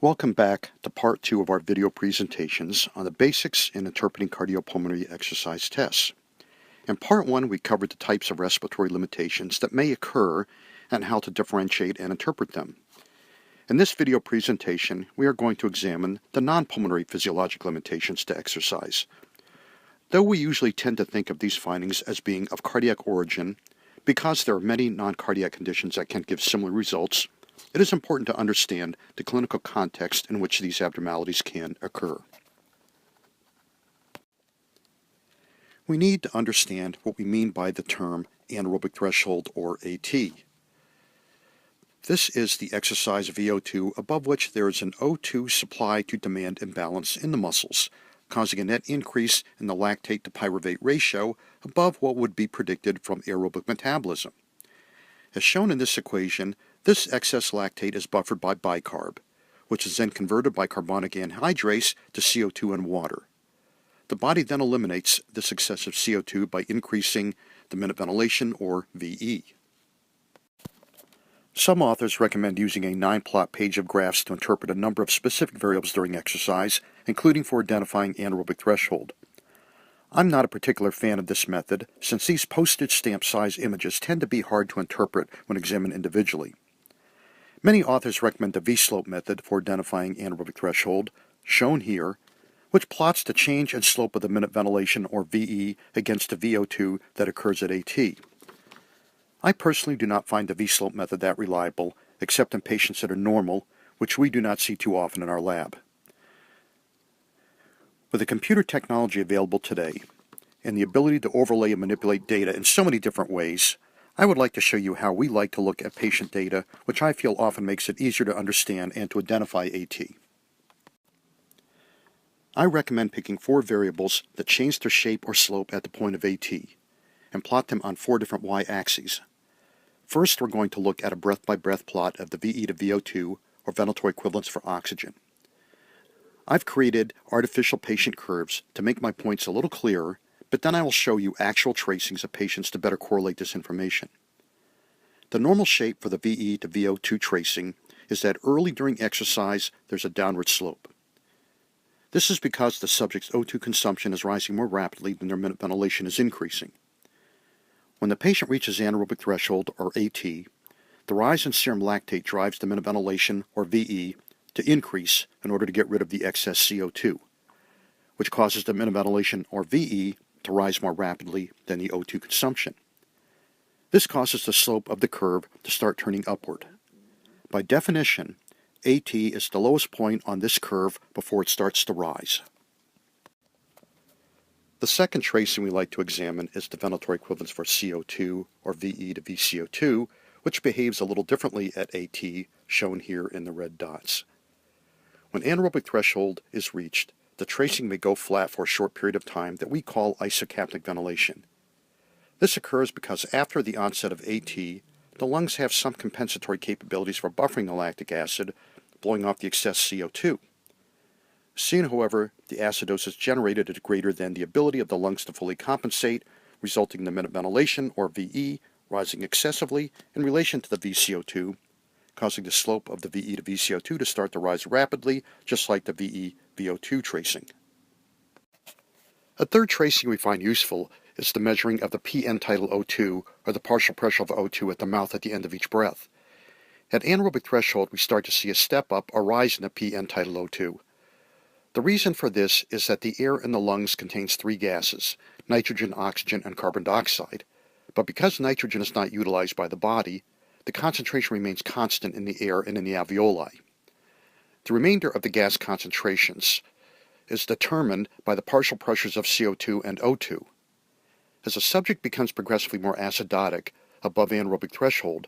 Welcome back to part 2 of our video presentations on the basics in interpreting cardiopulmonary exercise tests. In part 1, we covered the types of respiratory limitations that may occur and how to differentiate and interpret them. In this video presentation, we are going to examine the non-pulmonary physiologic limitations to exercise. Though we usually tend to think of these findings as being of cardiac origin, because there are many non-cardiac conditions that can give similar results, it is important to understand the clinical context in which these abnormalities can occur. We need to understand what we mean by the term anaerobic threshold, or AT. This is the exercise VO2 above which there is an O2 supply to demand imbalance in the muscles, causing a net increase in the lactate to pyruvate ratio above what would be predicted from aerobic metabolism. As shown in this equation, this excess lactate is buffered by bicarb, which is then converted by carbonic anhydrase to CO2 and water. The body then eliminates this excessive CO2 by increasing the minute ventilation, or VE. Some authors recommend using a 9-plot page of graphs to interpret a number of specific variables during exercise, including for identifying anaerobic threshold. I'm not a particular fan of this method, since these postage stamp size images tend to be hard to interpret when examined individually. Many authors recommend the V-slope method for identifying anaerobic threshold, shown here, which plots the change in slope of the minute ventilation, or VE, against the VO2 that occurs at AT. I personally do not find the V-slope method that reliable, except in patients that are normal, which we do not see too often in our lab. With the computer technology available today, and the ability to overlay and manipulate data in so many different ways, I would like to show you how we like to look at patient data, which I feel often makes it easier to understand and to identify AT. I recommend picking 4 variables that change their shape or slope at the point of AT, and plot them on 4 different y-axes. First, we're going to look at a breath-by-breath plot of the VE to VO2, or ventilatory equivalents for oxygen. I've created artificial patient curves to make my points a little clearer, but then I will show you actual tracings of patients to better correlate this information. The normal shape for the VE to VO2 tracing is that early during exercise there's a downward slope. This is because the subject's O2 consumption is rising more rapidly than their minute ventilation is increasing. When the patient reaches anaerobic threshold, or AT, the rise in serum lactate drives the minute ventilation, or VE, to increase in order to get rid of the excess CO2, which causes the minute ventilation, or VE, to rise more rapidly than the O2 consumption. This causes the slope of the curve to start turning upward. By definition, AT is the lowest point on this curve before it starts to rise. The second tracing we like to examine is the ventilatory equivalence for CO2, or VE to VCO2, which behaves a little differently at AT, shown here in the red dots. When anaerobic threshold is reached, the tracing may go flat for a short period of time that we call isocapnic ventilation. This occurs because after the onset of AT, the lungs have some compensatory capabilities for buffering the lactic acid, blowing off the excess CO2. Soon, however, the acidosis generated is greater than the ability of the lungs to fully compensate, resulting in the minute ventilation, or VE, rising excessively in relation to the VCO2, causing the slope of the VE to VCO2 to start to rise rapidly, just like the VE-VO2 tracing. A third tracing we find useful is the measuring of the P-end-tidal O2, or the partial pressure of O2 at the mouth at the end of each breath. At anaerobic threshold, we start to see a step up or rise in the P-end-tidal O2. The reason for this is that the air in the lungs contains 3 gases, nitrogen, oxygen, and carbon dioxide, but because nitrogen is not utilized by the body, the concentration remains constant in the air and in the alveoli. The remainder of the gas concentrations is determined by the partial pressures of CO2 and O2. As a subject becomes progressively more acidotic above anaerobic threshold,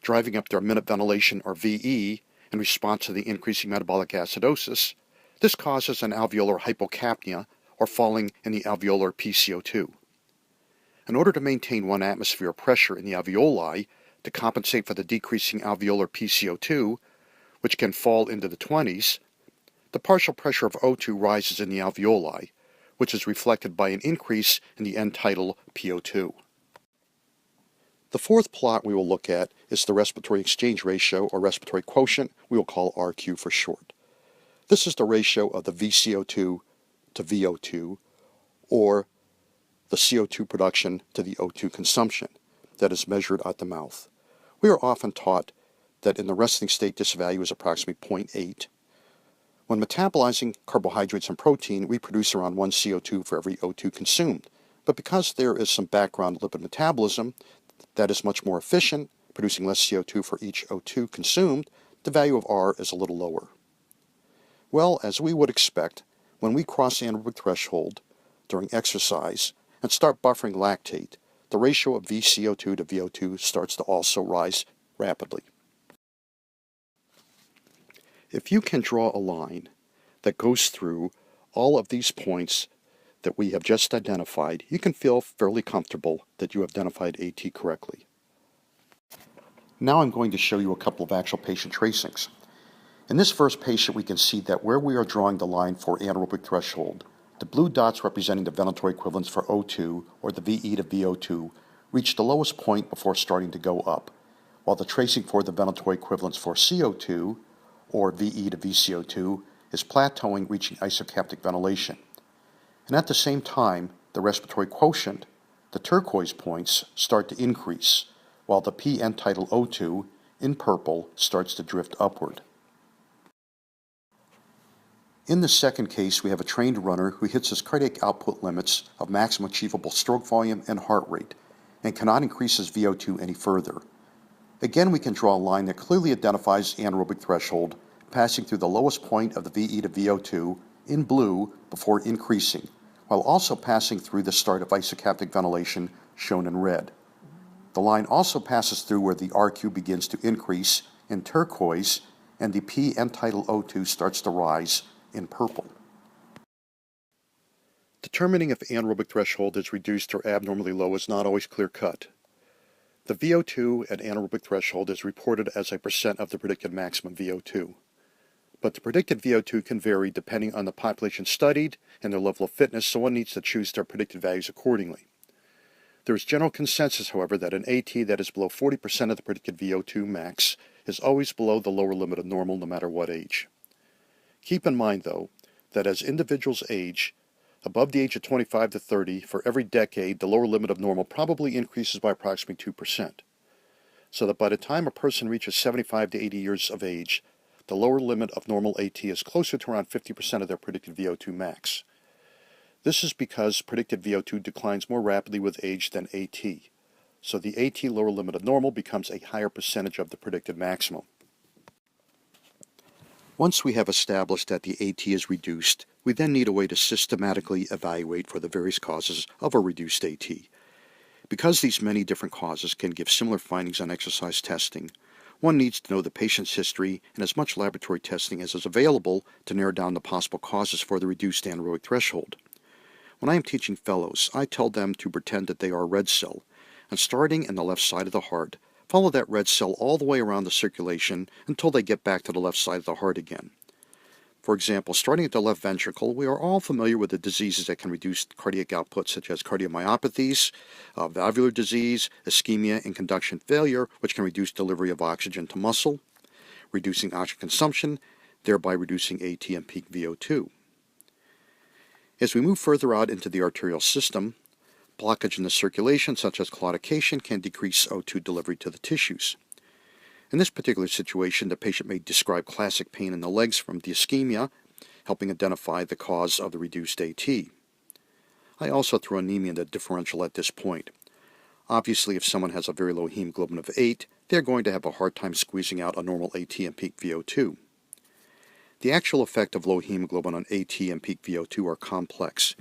driving up their minute ventilation, or VE, in response to the increasing metabolic acidosis, this causes an alveolar hypocapnia, or falling in the alveolar PCO2. In order to maintain 1 atmosphere pressure in the alveoli to compensate for the decreasing alveolar PCO2, which can fall into the 20s, the partial pressure of O2 rises in the alveoli, which is reflected by an increase in the end-tidal PO2. The fourth plot we will look at is the respiratory exchange ratio, or respiratory quotient, we will call RQ for short. This is the ratio of the VCO2 to VO2, or the CO2 production to the O2 consumption, that is measured at the mouth. We are often taught that in the resting state this value is approximately 0.8. When metabolizing carbohydrates and protein, we produce around 1 CO2 for every O2 consumed. But because there is some background lipid metabolism that is much more efficient, producing less CO2 for each O2 consumed, the value of R is a little lower. Well, as we would expect, when we cross the anaerobic threshold during exercise and start buffering lactate, the ratio of VCO2 to VO2 starts to also rise rapidly. If you can draw a line that goes through all of these points that we have just identified, you can feel fairly comfortable that you have identified AT correctly. Now I'm going to show you a couple of actual patient tracings. In this first patient, we can see that where we are drawing the line for anaerobic threshold, the blue dots representing the ventilatory equivalents for O2, or the VE to VO2, reach the lowest point before starting to go up, while the tracing for the ventilatory equivalents for CO2, or VE to VCO2, is plateauing, reaching isocapnic ventilation. And at the same time, the respiratory quotient, the turquoise points, start to increase, while the P-end tidal O2, in purple, starts to drift upward. In the second case, we have a trained runner who hits his cardiac output limits of maximum achievable stroke volume and heart rate, and cannot increase his VO2 any further. Again, we can draw a line that clearly identifies anaerobic threshold, passing through the lowest point of the VE to VO2 in blue before increasing, while also passing through the start of isocapnic ventilation shown in red. The line also passes through where the RQ begins to increase in turquoise and the P-end tidal O2 starts to rise in purple. Determining if anaerobic threshold is reduced or abnormally low is not always clear-cut. The VO2 at anaerobic threshold is reported as a percent of the predicted maximum VO2. But the predicted VO2 can vary depending on the population studied and their level of fitness, so one needs to choose their predicted values accordingly. There is general consensus, however, that an AT that is below 40% of the predicted VO2 max is always below the lower limit of normal no matter what age. Keep in mind, though, that as individuals age, above the age of 25 to 30, for every decade, the lower limit of normal probably increases by approximately 2%. So that by the time a person reaches 75 to 80 years of age, the lower limit of normal AT is closer to around 50% of their predicted VO2 max. This is because predicted VO2 declines more rapidly with age than AT. So the AT lower limit of normal becomes a higher percentage of the predicted maximum. Once we have established that the AT is reduced, we then need a way to systematically evaluate for the various causes of a reduced AT. Because these many different causes can give similar findings on exercise testing, one needs to know the patient's history and as much laboratory testing as is available to narrow down the possible causes for the reduced anaerobic threshold. When I am teaching fellows, I tell them to pretend that they are a red cell, and starting in the left side of the heart, follow that red cell all the way around the circulation until they get back to the left side of the heart again. For example, starting at the left ventricle, we are all familiar with the diseases that can reduce cardiac output, such as cardiomyopathies, valvular disease, ischemia, and conduction failure, which can reduce delivery of oxygen to muscle, reducing oxygen consumption, thereby reducing AT and peak VO2. As we move further out into the arterial system, blockage in the circulation, such as claudication, can decrease O2 delivery to the tissues. In this particular situation, the patient may describe classic pain in the legs from the ischemia, helping identify the cause of the reduced AT. I also throw anemia in the differential at this point. Obviously, if someone has a very low hemoglobin of 8, they're going to have a hard time squeezing out a normal AT and peak VO2. The actual effect of low hemoglobin on AT and peak VO2 are complex,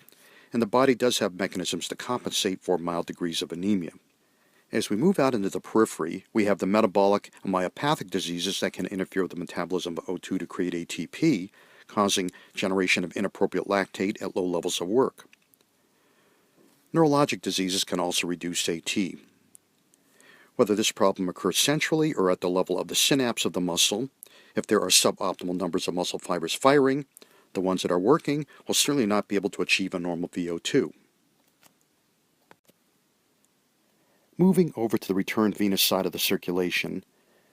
and the body does have mechanisms to compensate for mild degrees of anemia. As we move out into the periphery, we have the metabolic and myopathic diseases that can interfere with the metabolism of O2 to create ATP, causing generation of inappropriate lactate at low levels of work. Neurologic diseases can also reduce AT. Whether this problem occurs centrally or at the level of the synapse of the muscle, if there are suboptimal numbers of muscle fibers firing, the ones that are working will certainly not be able to achieve a normal VO2. Moving over to the returned venous side of the circulation,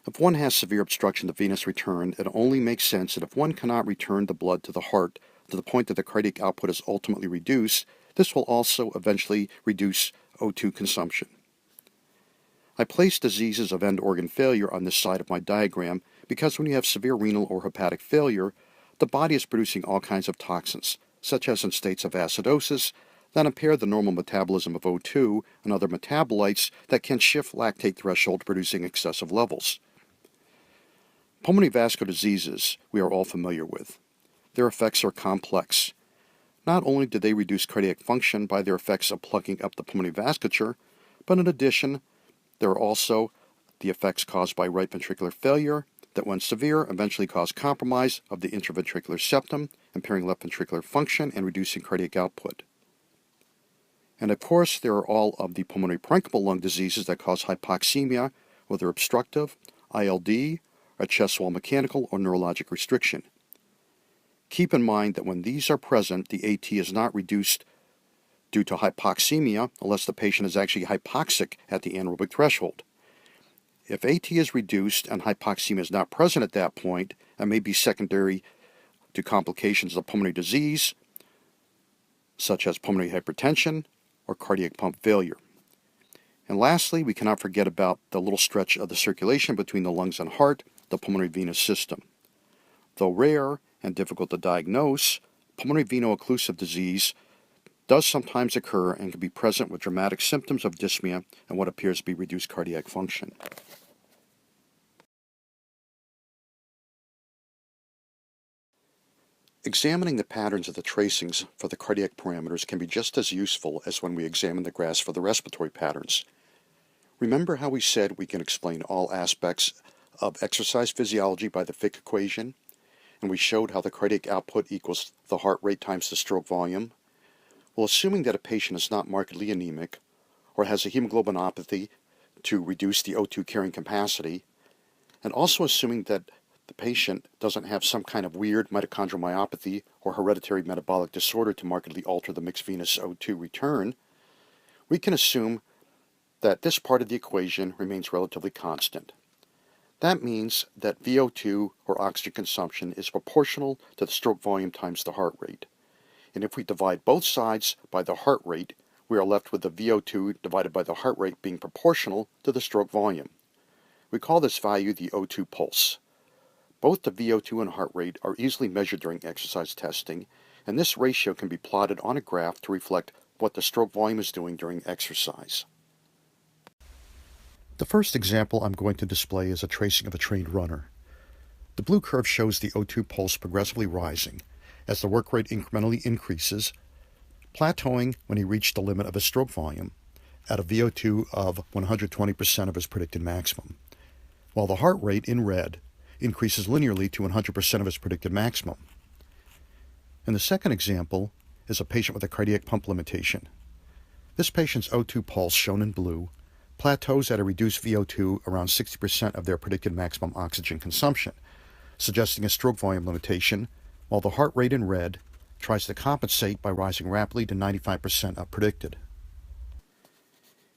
If one has severe obstruction of the venous return, it only makes sense that if one cannot return the blood to the heart to the point that the cardiac output is ultimately reduced, this will also eventually reduce O2 consumption. I place diseases of end organ failure on this side of my diagram because when you have severe renal or hepatic failure, the body is producing all kinds of toxins, such as in states of acidosis, that impair the normal metabolism of O2 and other metabolites that can shift lactate threshold, producing excessive levels. Pulmonary vascular diseases we are all familiar with. Their effects are complex. Not only do they reduce cardiac function by their effects of plugging up the pulmonary vasculature, but in addition, there are also the effects caused by right ventricular failure that, when severe, eventually cause compromise of the intraventricular septum, impairing left ventricular function and reducing cardiac output. And of course, there are all of the pulmonary parenchymal lung diseases that cause hypoxemia, whether obstructive, ILD, or chest wall mechanical or neurologic restriction. Keep in mind that when these are present, the AT is not reduced due to hypoxemia unless the patient is actually hypoxic at the anaerobic threshold. If AT is reduced and hypoxemia is not present at that point, it may be secondary to complications of pulmonary disease, such as pulmonary hypertension or cardiac pump failure. And lastly, we cannot forget about the little stretch of the circulation between the lungs and heart, the pulmonary venous system. Though rare and difficult to diagnose, pulmonary veno-occlusive disease does sometimes occur and can be present with dramatic symptoms of dyspnea and what appears to be reduced cardiac function. Examining the patterns of the tracings for the cardiac parameters can be just as useful as when we examine the graphs for the respiratory patterns. Remember how we said we can explain all aspects of exercise physiology by the Fick equation? And we showed how the cardiac output equals the heart rate times the stroke volume? Well, assuming that a patient is not markedly anemic or has a hemoglobinopathy to reduce the O2 carrying capacity, and also assuming that the patient doesn't have some kind of weird mitochondrial myopathy or hereditary metabolic disorder to markedly alter the mixed venous O2 return, we can assume that this part of the equation remains relatively constant. That means that VO2, or oxygen consumption, is proportional to the stroke volume times the heart rate. And if we divide both sides by the heart rate, we are left with the VO2 divided by the heart rate being proportional to the stroke volume. We call this value the O2 pulse. Both the VO2 and heart rate are easily measured during exercise testing, and this ratio can be plotted on a graph to reflect what the stroke volume is doing during exercise. The first example I'm going to display is a tracing of a trained runner. The blue curve shows the O2 pulse progressively rising as the work rate incrementally increases, plateauing when he reached the limit of his stroke volume at a VO2 of 120% of his predicted maximum, while the heart rate in red increases linearly to 100% of his predicted maximum. And the second example is a patient with a cardiac pump limitation. This patient's O2 pulse, shown in blue, plateaus at a reduced VO2 around 60% of their predicted maximum oxygen consumption, suggesting a stroke volume limitation, while the heart rate in red tries to compensate by rising rapidly to 95% of predicted.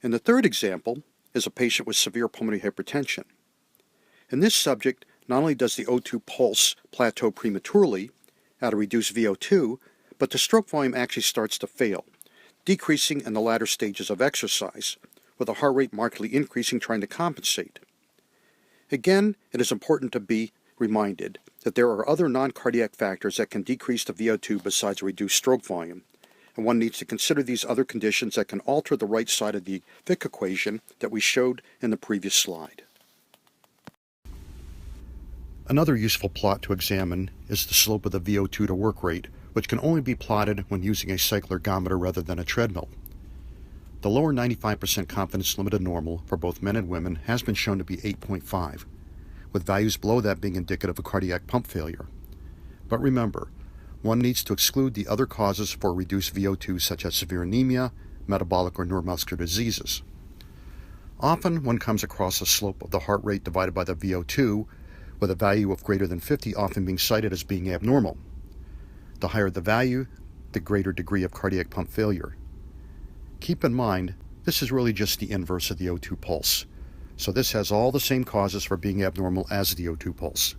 And the third example is a patient with severe pulmonary hypertension. In this subject, not only does the O2 pulse plateau prematurely at a reduced VO2, but the stroke volume actually starts to fail, decreasing in the latter stages of exercise, with the heart rate markedly increasing, trying to compensate. Again, it is important to be reminded that there are other non-cardiac factors that can decrease the VO2 besides a reduced stroke volume, and one needs to consider these other conditions that can alter the right side of the Fick equation that we showed in the previous slide. Another useful plot to examine is the slope of the VO2 to work rate, which can only be plotted when using a cycle ergometer rather than a treadmill. The lower 95% confidence limit of normal for both men and women has been shown to be 8.5, with values below that being indicative of cardiac pump failure. But remember, one needs to exclude the other causes for reduced VO2 such as severe anemia, metabolic or neuromuscular diseases. Often one comes across a slope of the heart rate divided by the VO2 with a value of greater than 50 often being cited as being abnormal. The higher the value, the greater degree of cardiac pump failure. Keep in mind, this is really just the inverse of the O2 pulse, So this has all the same causes for being abnormal as the O2 pulse.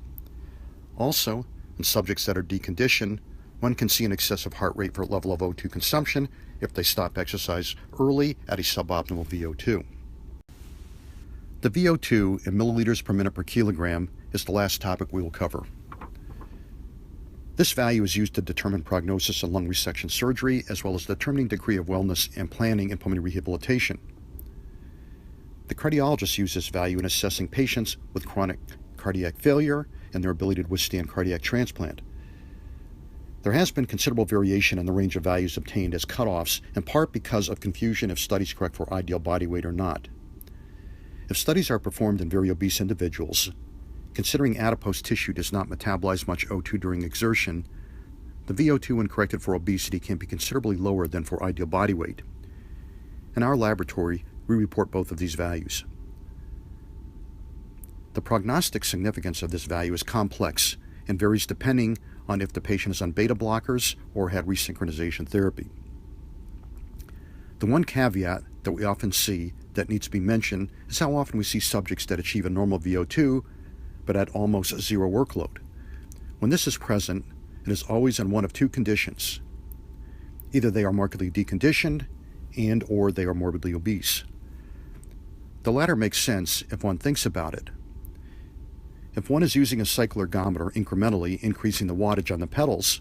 Also, in subjects that are deconditioned, one can see an excessive heart rate for level of O2 consumption if they stop exercise early at a suboptimal VO2. The VO2 in milliliters per minute per kilogram is the last topic we will cover. This value is used to determine prognosis in lung resection surgery, as well as determining degree of wellness and planning in pulmonary rehabilitation. The cardiologists use this value in assessing patients with chronic cardiac failure and their ability to withstand cardiac transplant. There has been considerable variation in the range of values obtained as cutoffs, in part because of confusion if studies correct for ideal body weight or not. If studies are performed in very obese individuals, considering adipose tissue does not metabolize much O2 during exertion, the VO2 when corrected for obesity can be considerably lower than for ideal body weight. In our laboratory, we report both of these values. The prognostic significance of this value is complex and varies depending on if the patient is on beta blockers or had resynchronization therapy. The one caveat that we often see that needs to be mentioned is how often we see subjects that achieve a normal VO2 but at almost zero workload. When this is present, it is always in one of two conditions. Either they are markedly deconditioned and or they are morbidly obese. The latter makes sense if one thinks about it. If one is using a cycle ergometer incrementally increasing the wattage on the pedals,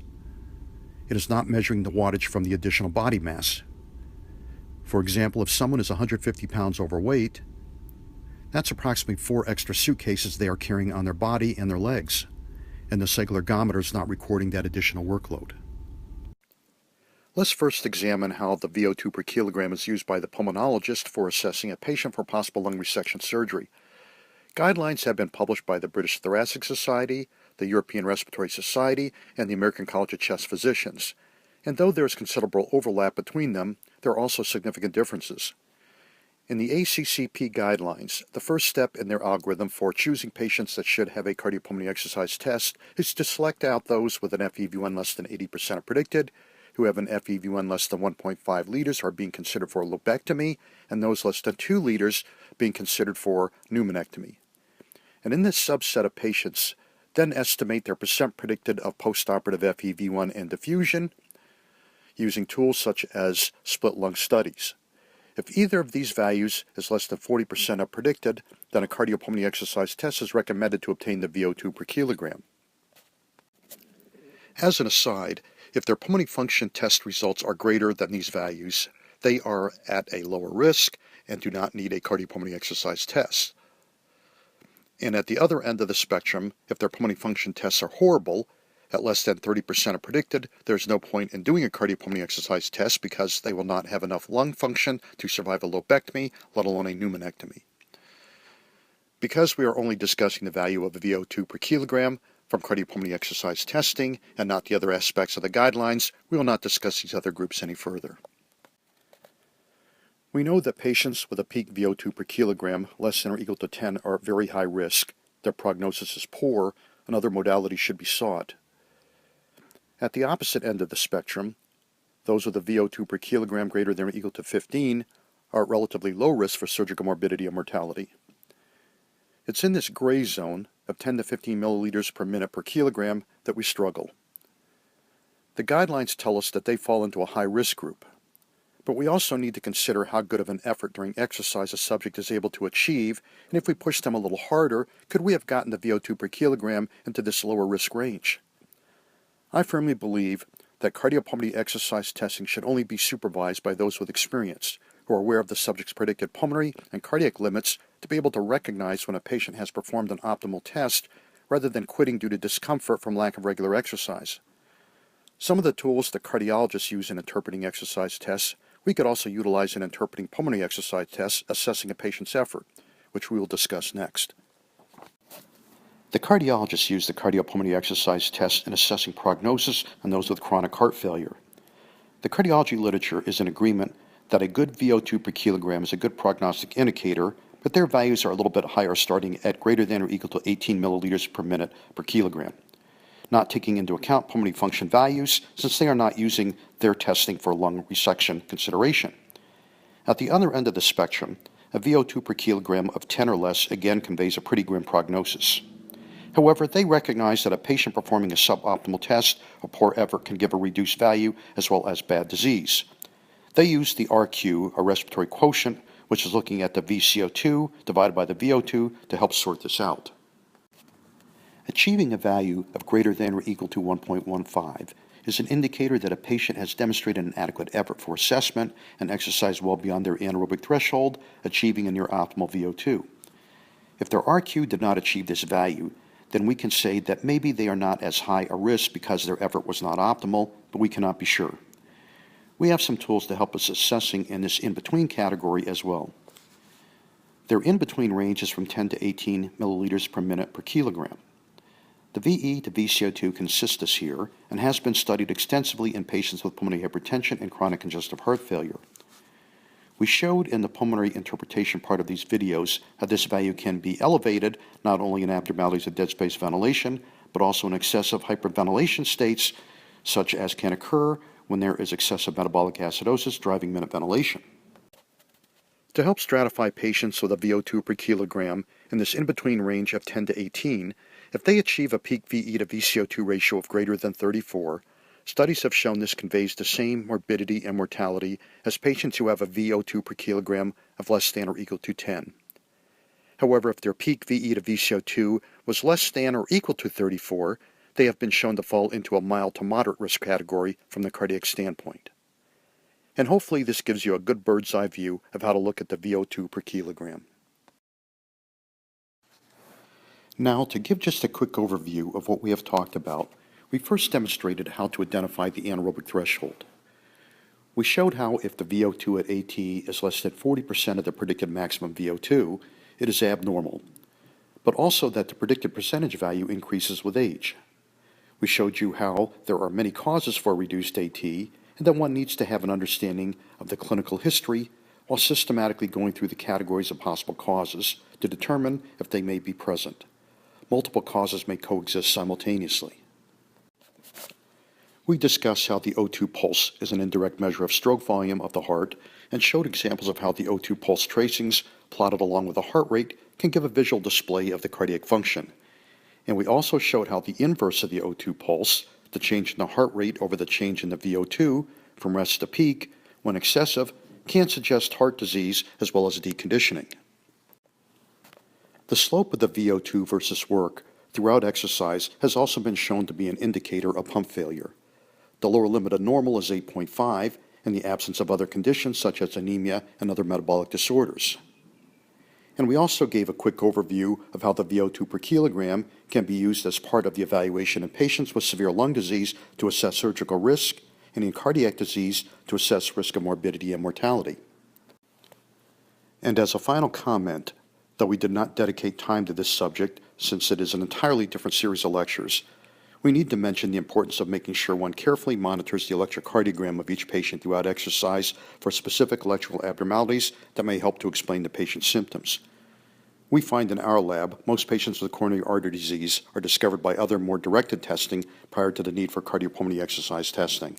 it is not measuring the wattage from the additional body mass. For example, if someone is 150 pounds overweight, that's approximately 4 extra suitcases they are carrying on their body and their legs, and the cycle ergometer is not recording that additional workload. Let's first examine how the VO2 per kilogram is used by the pulmonologist for assessing a patient for possible lung resection surgery. Guidelines have been published by the British Thoracic Society, the European Respiratory Society, and the American College of Chest Physicians. And though there is considerable overlap between them, there are also significant differences. In the FCCP guidelines, the first step in their algorithm for choosing patients that should have a cardiopulmonary exercise test is to select out those with an FEV1 less than 80% of predicted, who have an FEV1 less than 1.5 liters are being considered for lobectomy, and those less than 2 liters being considered for pneumonectomy. And in this subset of patients, then estimate their percent predicted of postoperative FEV1 and diffusion using tools such as split lung studies. If either of these values is less than 40% of predicted, then a cardiopulmonary exercise test is recommended to obtain the VO2 per kilogram. As an aside, if their pulmonary function test results are greater than these values, they are at a lower risk and do not need a cardiopulmonary exercise test. And at the other end of the spectrum, if their pulmonary function tests are horrible, at less than 30% of predicted, there's no point in doing a cardiopulmonary exercise test because they will not have enough lung function to survive a lobectomy, let alone a pneumonectomy. Because we are only discussing the value of VO2 per kilogram from cardiopulmonary exercise testing and not the other aspects of the guidelines, we will not discuss these other groups any further. We know that patients with a peak VO2 per kilogram less than or equal to 10 are at very high risk. Their prognosis is poor, and other modalities should be sought. At the opposite end of the spectrum, those with a VO2 per kilogram greater than or equal to 15 are at relatively low risk for surgical morbidity and mortality. It's in this gray zone of 10 to 15 milliliters per minute per kilogram that we struggle. The guidelines tell us that they fall into a high-risk group, but we also need to consider how good of an effort during exercise a subject is able to achieve, and if we push them a little harder, could we have gotten the VO2 per kilogram into this lower risk range? I firmly believe that cardiopulmonary exercise testing should only be supervised by those with experience, who are aware of the subject's predicted pulmonary and cardiac limits to be able to recognize when a patient has performed an optimal test rather than quitting due to discomfort from lack of regular exercise. Some of the tools that cardiologists use in interpreting exercise tests we could also utilize in interpreting pulmonary exercise tests assessing a patient's effort, which we will discuss next. The cardiologists use the cardiopulmonary exercise test in assessing prognosis in those with chronic heart failure. The cardiology literature is in agreement that a good VO2 per kilogram is a good prognostic indicator, but their values are a little bit higher, starting at greater than or equal to 18 milliliters per minute per kilogram, not taking into account pulmonary function values since they are not using their testing for lung resection consideration. At the other end of the spectrum, a VO2 per kilogram of 10 or less again conveys a pretty grim prognosis. However, they recognize that a patient performing a suboptimal test or poor effort can give a reduced value as well as bad disease. They use the RQ, or respiratory quotient, which is looking at the VCO2 divided by the VO2 to help sort this out. Achieving a value of greater than or equal to 1.15 is an indicator that a patient has demonstrated an adequate effort for assessment and exercised well beyond their anaerobic threshold, achieving a near optimal VO2. If their RQ did not achieve this value, then we can say that maybe they are not as high a risk because their effort was not optimal, but we cannot be sure. We have some tools to help us assessing in this in-between category as well. Their in-between range is from 10 to 18 milliliters per minute per kilogram. The VE to VCO2 consists here and has been studied extensively in patients with pulmonary hypertension and chronic congestive heart failure. We showed in the pulmonary interpretation part of these videos how this value can be elevated not only in abnormalities of dead space ventilation, but also in excessive hyperventilation states, such as can occur when there is excessive metabolic acidosis driving minute ventilation. To help stratify patients with a VO2 per kilogram in this in-between range of 10 to 18, if they achieve a peak VE to VCO2 ratio of greater than 34, studies have shown this conveys the same morbidity and mortality as patients who have a VO2 per kilogram of less than or equal to 10. However, if their peak VE to VCO2 was less than or equal to 34, they have been shown to fall into a mild to moderate risk category from the cardiac standpoint. And hopefully this gives you a good bird's eye view of how to look at the VO2 per kilogram. Now, to give just a quick overview of what we have talked about, we first demonstrated how to identify the anaerobic threshold. We showed how if the VO2 at AT is less than 40% of the predicted maximum VO2, it is abnormal, but also that the predicted percentage value increases with age. We showed you how there are many causes for reduced AT, and that one needs to have an understanding of the clinical history while systematically going through the categories of possible causes to determine if they may be present. Multiple causes may coexist simultaneously. We discussed how the O2 pulse is an indirect measure of stroke volume of the heart and showed examples of how the O2 pulse tracings plotted along with the heart rate can give a visual display of the cardiac function. And we also showed how the inverse of the O2 pulse, the change in the heart rate over the change in the VO2 from rest to peak, when excessive, can suggest heart disease as well as deconditioning. The slope of the VO2 versus work throughout exercise has also been shown to be an indicator of pump failure. The lower limit of normal is 8.5 in the absence of other conditions such as anemia and other metabolic disorders. And we also gave a quick overview of how the VO2 per kilogram can be used as part of the evaluation in patients with severe lung disease to assess surgical risk and in cardiac disease to assess risk of morbidity and mortality. And as a final comment, though we did not dedicate time to this subject since it is an entirely different series of lectures, we need to mention the importance of making sure one carefully monitors the electrocardiogram of each patient throughout exercise for specific electrical abnormalities that may help to explain the patient's symptoms. We find in our lab most patients with coronary artery disease are discovered by other more directed testing prior to the need for cardiopulmonary exercise testing.